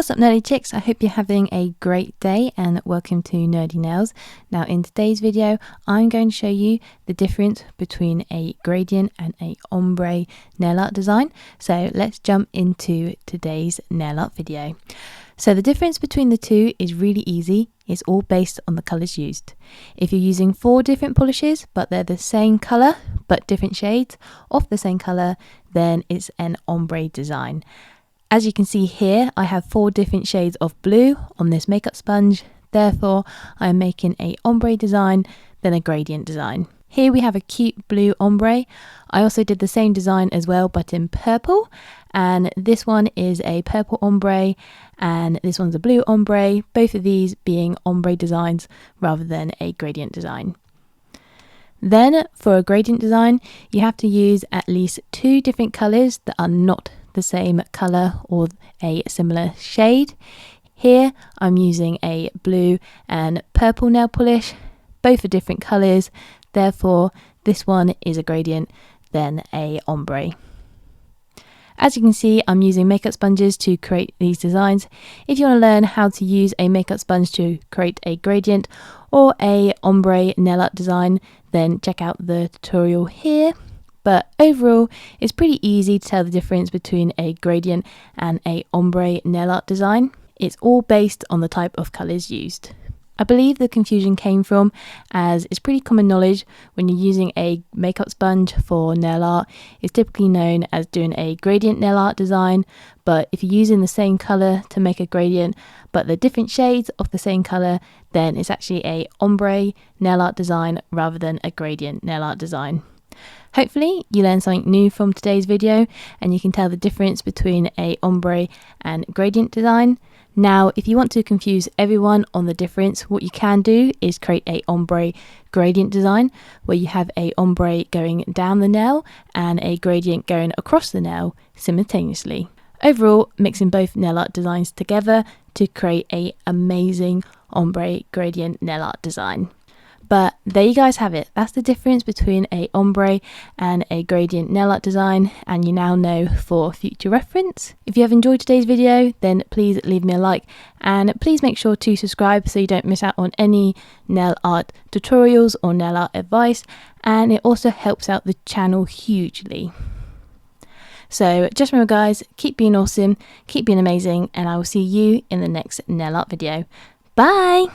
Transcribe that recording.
What's up, nerdy chicks? I hope you're having a great day and welcome to Nerdy Nails. Now in today's video I'm going to show you the difference between a gradient and a ombre nail art design. So let's jump into today's nail art video. So the difference between the two is really easy. It's all based on the colours used. If you're using 4 different polishes but they're the same colour but different shades of the same colour, then it's an ombre design. As you can see here, I have 4 different shades of blue on this makeup sponge. Therefore, I am making a ombre design, then a gradient design. Here we have a cute blue ombre. I also did the same design as well, but in purple. And this one is a purple ombre, and this one's a blue ombre. Both of these being ombre designs rather than a gradient design. Then, for a gradient design, you have to use at least 2 different colours that are not the same colour or a similar shade. Here I'm using a blue and purple nail polish. Both are different colours, therefore this one is a gradient, then a ombre. As you can see, I'm using makeup sponges to create these designs. If you want to learn how to use a makeup sponge to create a gradient or a ombre nail art design, then check out the tutorial here. But overall, it's pretty easy to tell the difference between a gradient and a ombre nail art design. It's all based on the type of colours used. I believe the confusion came from, as it's pretty common knowledge when you're using a makeup sponge for nail art, it's typically known as doing a gradient nail art design, but if you're using the same colour to make a gradient but the different shades of the same colour, then it's actually a ombre nail art design rather than a gradient nail art design. Hopefully you learned something new from today's video and you can tell the difference between a ombre and gradient design. Now, if you want to confuse everyone on the difference, what you can do is create a ombre gradient design where you have a ombre going down the nail and a gradient going across the nail simultaneously. Overall, mixing both nail art designs together to create an amazing ombre gradient nail art design. But there you guys have it. That's the difference between a ombre and a gradient nail art design, and you now know for future reference. If you have enjoyed today's video, then please leave me a like and please make sure to subscribe so you don't miss out on any nail art tutorials or nail art advice, and it also helps out the channel hugely. So just remember guys, keep being awesome, keep being amazing, and I will see you in the next nail art video. Bye!